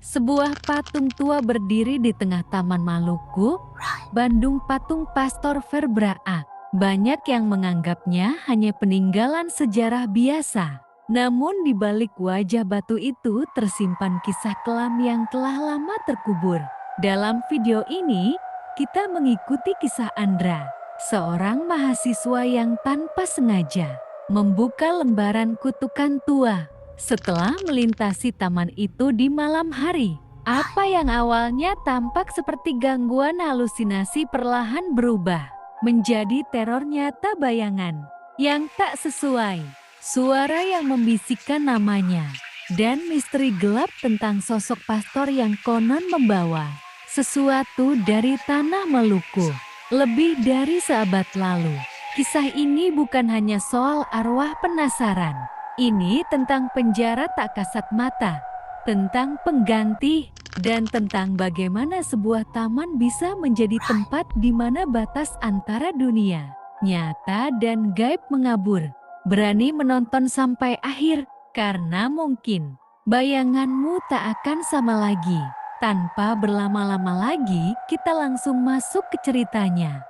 Sebuah patung tua berdiri di tengah Taman Maluku, Bandung. Patung Pastor Verbraak. Banyak yang menganggapnya hanya peninggalan sejarah biasa. Namun di balik wajah batu itu tersimpan kisah kelam yang telah lama terkubur. Dalam video ini, kita mengikuti kisah Andra, seorang mahasiswa yang tanpa sengaja membuka lembaran kutukan tua. Setelah melintasi taman itu di malam hari, apa yang awalnya tampak seperti gangguan halusinasi perlahan berubah menjadi teror nyata. Bayangan yang tak sesuai, suara yang membisikkan namanya, dan misteri gelap tentang sosok pastor yang konon membawa sesuatu dari tanah Maluku lebih dari seabad lalu. Kisah ini bukan hanya soal arwah penasaran. Ini tentang penjara tak kasat mata, tentang pengganti, dan tentang bagaimana sebuah taman bisa menjadi tempat di mana batas antara dunia nyata dan gaib mengabur. Berani menonton sampai akhir, karena mungkin bayanganmu tak akan sama lagi. Tanpa berlama-lama lagi, kita langsung masuk ke ceritanya.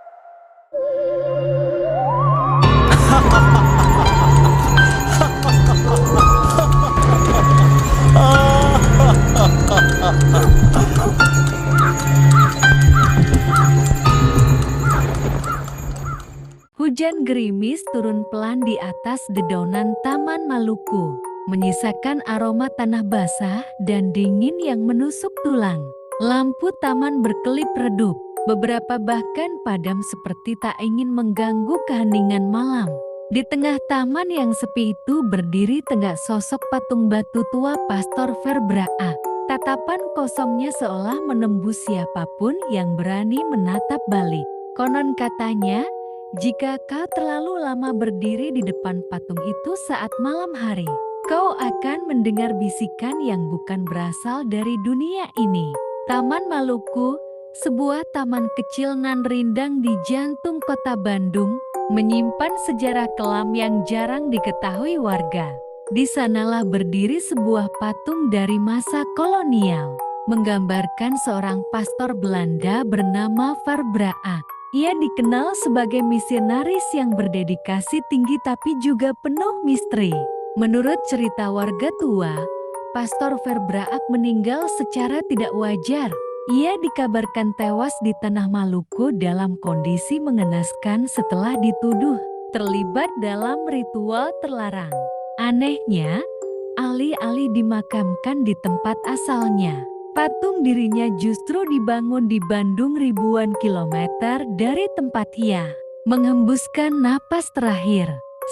Hujan gerimis turun pelan di atas dedaunan Taman Maluku, menyisakan aroma tanah basah dan dingin yang menusuk tulang. Lampu taman berkelip redup, beberapa bahkan padam seperti tak ingin mengganggu keheningan malam. Di tengah taman yang sepi itu berdiri tegak sosok patung batu tua Pastor Verbraak. Tatapan kosongnya seolah menembus siapapun yang berani menatap balik. Konon katanya, jika kau terlalu lama berdiri di depan patung itu saat malam hari, kau akan mendengar bisikan yang bukan berasal dari dunia ini. Taman Maluku, sebuah taman kecil nan rindang di jantung kota Bandung, menyimpan sejarah kelam yang jarang diketahui warga. Di sanalah berdiri sebuah patung dari masa kolonial, menggambarkan seorang pastor Belanda bernama Verbraak. Ia dikenal sebagai misionaris yang berdedikasi tinggi tapi juga penuh misteri. Menurut cerita warga tua, Pastor Verbraak meninggal secara tidak wajar. Ia dikabarkan tewas di tanah Maluku dalam kondisi mengenaskan setelah dituduh terlibat dalam ritual terlarang. Anehnya, alih-alih dimakamkan di tempat asalnya, patung dirinya justru dibangun di Bandung ribuan kilometer dari tempat ia menghembuskan napas terakhir.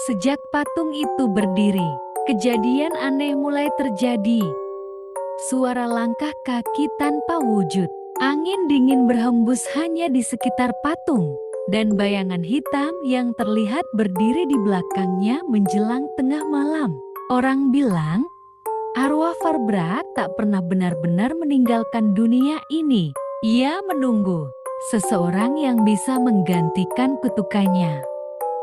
Sejak patung itu berdiri, kejadian aneh mulai terjadi. Suara langkah kaki tanpa wujud, angin dingin berhembus hanya di sekitar patung, dan bayangan hitam yang terlihat berdiri di belakangnya menjelang tengah malam. Orang bilang, arwah Verbraak tak pernah benar-benar meninggalkan dunia ini. Ia menunggu seseorang yang bisa menggantikan kutukannya.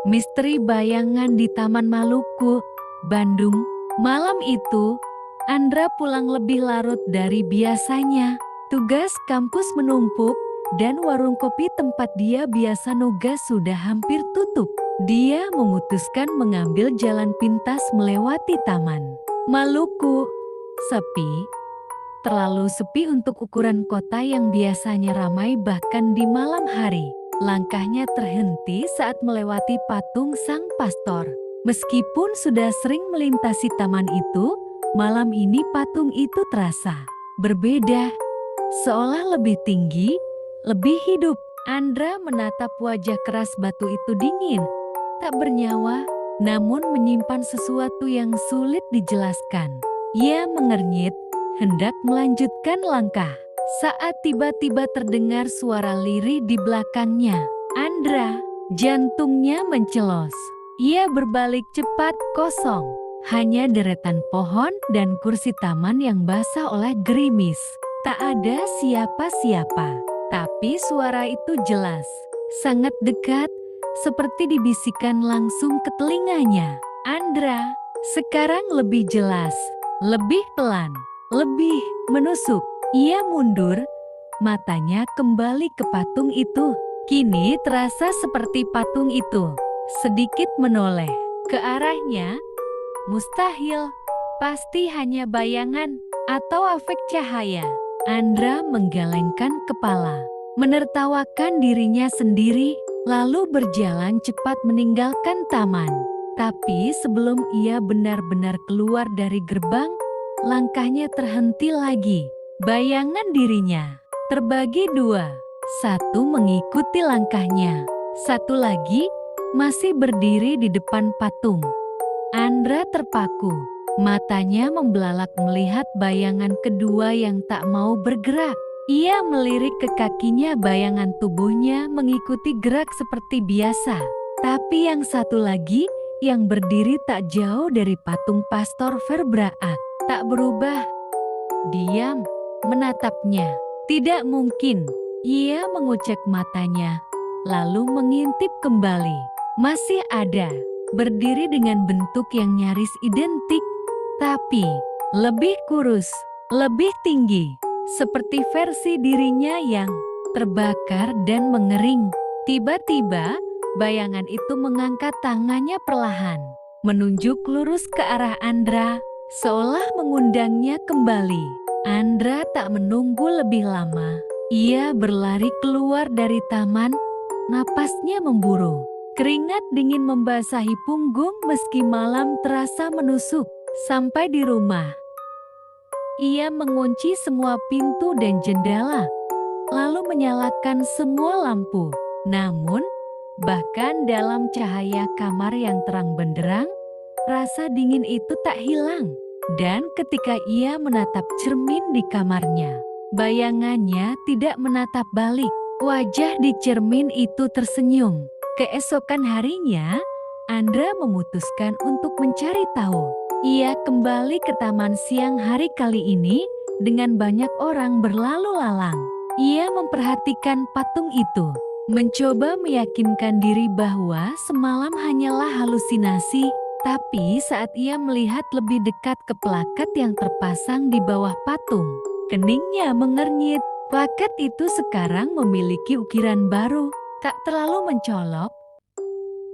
Misteri bayangan di Taman Maluku, Bandung. Malam itu, Andra pulang lebih larut dari biasanya. Tugas kampus menumpuk, dan warung kopi tempat dia biasa nugas sudah hampir tutup. Dia memutuskan mengambil jalan pintas melewati Taman Maluku. Sepi, terlalu sepi untuk ukuran kota yang biasanya ramai bahkan di malam hari. Langkahnya terhenti saat melewati patung sang pastor. Meskipun sudah sering melintasi taman itu, malam ini patung itu terasa berbeda, seolah lebih tinggi, lebih hidup. Andra menatap wajah keras batu itu dingin, tak bernyawa, namun menyimpan sesuatu yang sulit dijelaskan. Ia mengernyit, hendak melanjutkan langkah, saat tiba-tiba terdengar suara lirih di belakangnya. Andra, jantungnya mencelos. Ia berbalik cepat, kosong. Hanya deretan pohon dan kursi taman yang basah oleh gerimis. Tak ada siapa-siapa, tapi suara itu jelas, sangat dekat, seperti dibisikkan langsung ke telinganya. Andra, sekarang lebih jelas, lebih pelan. lebih menusuk. Ia mundur, matanya kembali ke patung itu. Kini terasa seperti patung itu sedikit menoleh ke arahnya. Mustahil, pasti hanya bayangan atau efek cahaya. Andra menggelengkan kepala, menertawakan dirinya sendiri, lalu berjalan cepat meninggalkan taman. Tapi sebelum ia benar-benar keluar dari gerbang, langkahnya terhenti lagi. Bayangan dirinya terbagi dua. Satu mengikuti langkahnya, satu lagi masih berdiri di depan patung. Andra terpaku, matanya membelalak melihat bayangan kedua yang tak mau bergerak. Ia melirik ke kakinya, bayangan tubuhnya mengikuti gerak seperti biasa. Tapi yang satu lagi, yang berdiri tak jauh dari patung Pastor Verbraak, tak berubah. Diam, menatapnya. Tidak mungkin. Ia mengucek matanya, lalu mengintip kembali. Masih ada, berdiri dengan bentuk yang nyaris identik, tapi lebih kurus, lebih tinggi, seperti versi dirinya yang terbakar dan mengering. Tiba-tiba, bayangan itu mengangkat tangannya perlahan, menunjuk lurus ke arah Andra, seolah mengundangnya kembali. Andra tak menunggu lebih lama. Ia berlari keluar dari taman, napasnya memburu. Keringat dingin membasahi punggung meski malam terasa menusuk. Sampai di rumah, ia mengunci semua pintu dan jendela, lalu menyalakan semua lampu. Namun, bahkan dalam cahaya kamar yang terang benderang, rasa dingin itu tak hilang. Dan ketika ia menatap cermin di kamarnya, bayangannya tidak menatap balik. Wajah di cermin itu tersenyum. Keesokan harinya, Andra memutuskan untuk mencari tahu. Ia kembali ke taman siang hari kali ini dengan banyak orang berlalu lalang. Ia memperhatikan patung itu, mencoba meyakinkan diri bahwa semalam hanyalah halusinasi. Tapi saat ia melihat lebih dekat ke plakat yang terpasang di bawah patung, keningnya mengernyit. Plakat itu sekarang memiliki ukiran baru, tak terlalu mencolok,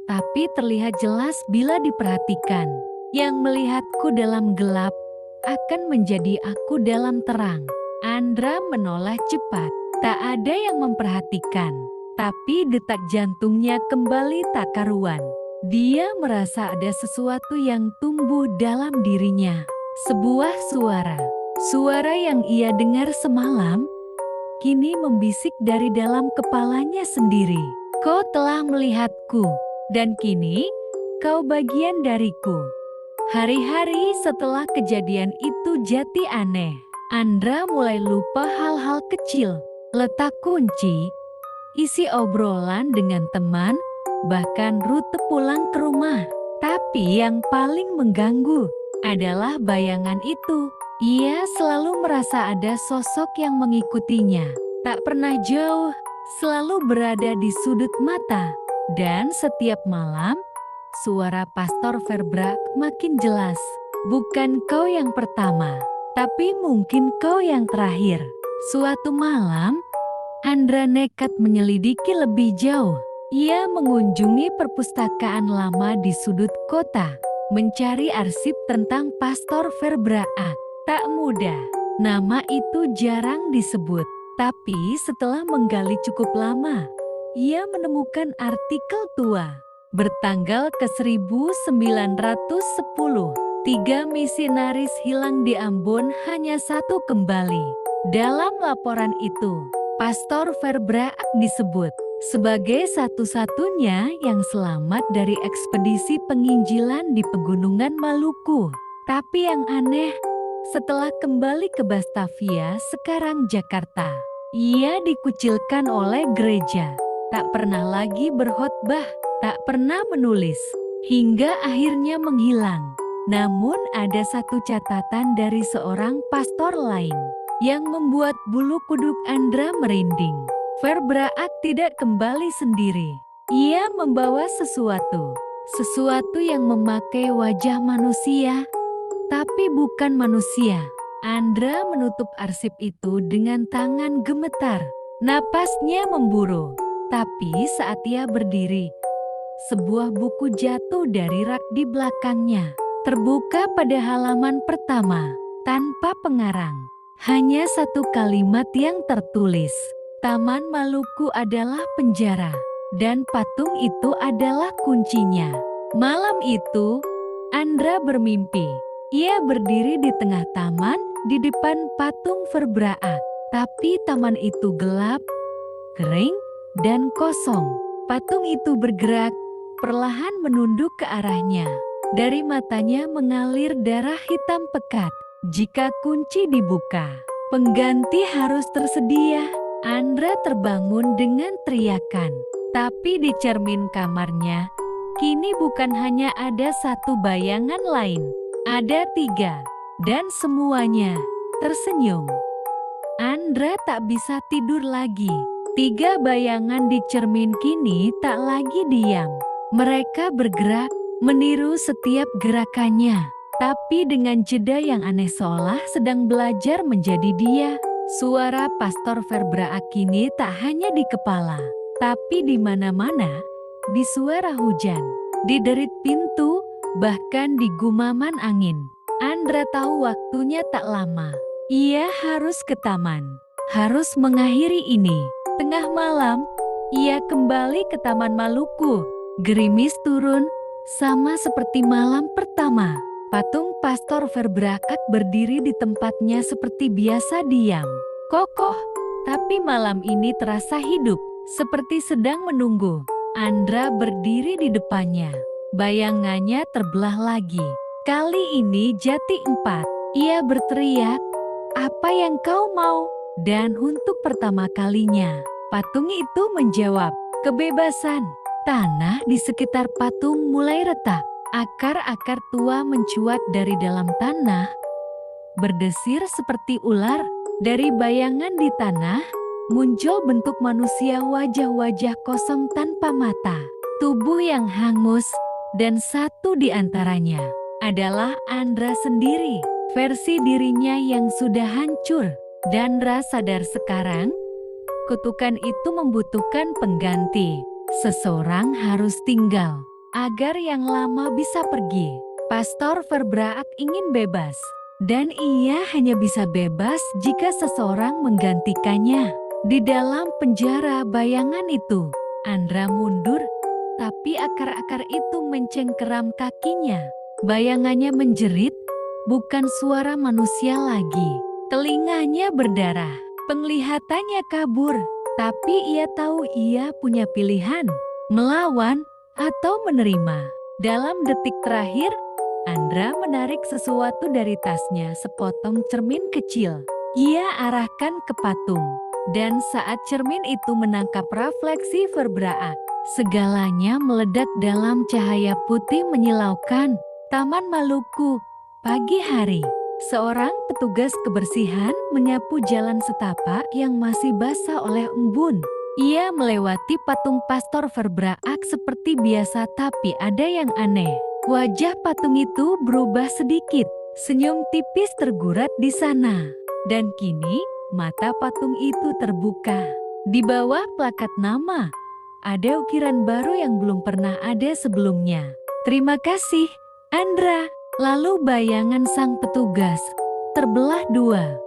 tapi terlihat jelas bila diperhatikan. Yang melihatku dalam gelap akan menjadi aku dalam terang. Andra menoleh cepat, tak ada yang memperhatikan, tapi detak jantungnya kembali tak karuan. Dia merasa ada sesuatu yang tumbuh dalam dirinya. Sebuah suara yang ia dengar semalam, kini membisik dari dalam kepalanya sendiri. Kau telah melihatku, dan kini kau bagian dariku. Hari-hari setelah kejadian itu jati aneh. Andra mulai lupa hal-hal kecil, letak kunci, isi obrolan dengan teman, bahkan rute pulang ke rumah. Tapi yang paling mengganggu adalah bayangan itu. Ia selalu merasa ada sosok yang mengikutinya. Tak pernah jauh, selalu berada di sudut mata. Dan setiap malam, suara Pastor Verbraak makin jelas. Bukan kau yang pertama, tapi mungkin kau yang terakhir. Suatu malam, Andra nekat menyelidiki lebih jauh. Ia mengunjungi perpustakaan lama di sudut kota, mencari arsip tentang Pastor Verbraak. Tak mudah, nama itu jarang disebut. Tapi setelah menggali cukup lama, ia menemukan artikel tua bertanggal ke 1910. 3 misionaris hilang di Ambon, hanya 1 kembali. Dalam laporan itu, Pastor Verbraak disebut sebagai satu-satunya yang selamat dari ekspedisi penginjilan di Pegunungan Maluku. Tapi yang aneh, setelah kembali ke Batavia, sekarang Jakarta, ia dikucilkan oleh gereja. Tak pernah lagi berkhotbah, tak pernah menulis, hingga akhirnya menghilang. Namun ada satu catatan dari seorang pastor lain yang membuat bulu kuduk Andra merinding. Verbraak tidak kembali sendiri. Ia membawa sesuatu yang memakai wajah manusia, tapi bukan manusia. Andra menutup arsip itu dengan tangan gemetar. Napasnya memburu. Tapi saat ia berdiri, sebuah buku jatuh dari rak di belakangnya. Terbuka pada halaman pertama, tanpa pengarang. Hanya satu kalimat yang tertulis. Taman Maluku adalah penjara, dan patung itu adalah kuncinya. Malam itu, Andra bermimpi. Ia berdiri di tengah taman, di depan patung Verbraak. Tapi taman itu gelap, kering, dan kosong. Patung itu bergerak, perlahan menunduk ke arahnya. Dari matanya mengalir darah hitam pekat. Jika kunci dibuka, pengganti harus tersedia. Andra terbangun dengan teriakan. Tapi di cermin kamarnya, kini bukan hanya ada satu bayangan lain. Ada tiga, dan semuanya tersenyum. Andra tak bisa tidur lagi. Tiga bayangan di cermin kini tak lagi diam. Mereka bergerak, meniru setiap gerakannya. Tapi dengan jeda yang aneh seolah sedang belajar menjadi dia. Suara Pastor Verbraak kini tak hanya di kepala, tapi di mana-mana. Di suara hujan, di derit pintu, bahkan di gumaman angin. Andra tahu waktunya tak lama. Ia harus ke taman, harus mengakhiri ini. Tengah malam, ia kembali ke Taman Maluku. Gerimis turun, sama seperti malam pertama. Patung Pastor Verbraak berdiri di tempatnya seperti biasa diam, kokoh. Tapi malam ini terasa hidup, seperti sedang menunggu. Andra berdiri di depannya. Bayangannya terbelah lagi. Kali ini Jati 4. Ia berteriak, "Apa yang kau mau?" Dan untuk pertama kalinya, patung itu menjawab, "Kebebasan." Tanah di sekitar patung mulai retak. Akar-akar tua mencuat dari dalam tanah, berdesir seperti ular. Dari bayangan di tanah, muncul bentuk manusia, wajah-wajah kosong tanpa mata. Tubuh yang hangus, dan satu di antaranya adalah Andra sendiri. Versi dirinya yang sudah hancur. Dandra sadar sekarang, kutukan itu membutuhkan pengganti. Seseorang harus tinggal, agar yang lama bisa pergi. Pastor Verbraak ingin bebas, dan ia hanya bisa bebas jika seseorang menggantikannya. Di dalam penjara bayangan itu, Andra mundur, tapi akar-akar itu mencengkeram kakinya. Bayangannya menjerit, bukan suara manusia lagi. Telinganya berdarah, penglihatannya kabur, tapi ia tahu ia punya pilihan, melawan atau menerima. Dalam detik terakhir, Andra menarik sesuatu dari tasnya, sepotong cermin kecil. Ia arahkan ke patung, dan saat cermin itu menangkap refleksi Verbraak, segalanya meledak dalam cahaya putih menyilaukan. Taman Maluku, pagi hari. Seorang petugas kebersihan menyapu jalan setapak yang masih basah oleh embun. Ia melewati patung Pastor Verbraak seperti biasa, tapi ada yang aneh. Wajah patung itu berubah sedikit. Senyum tipis tergurat di sana. Dan kini, mata patung itu terbuka. Di bawah plakat nama, ada ukiran baru yang belum pernah ada sebelumnya. "Terima kasih, Andra." Lalu bayangan sang petugas terbelah dua.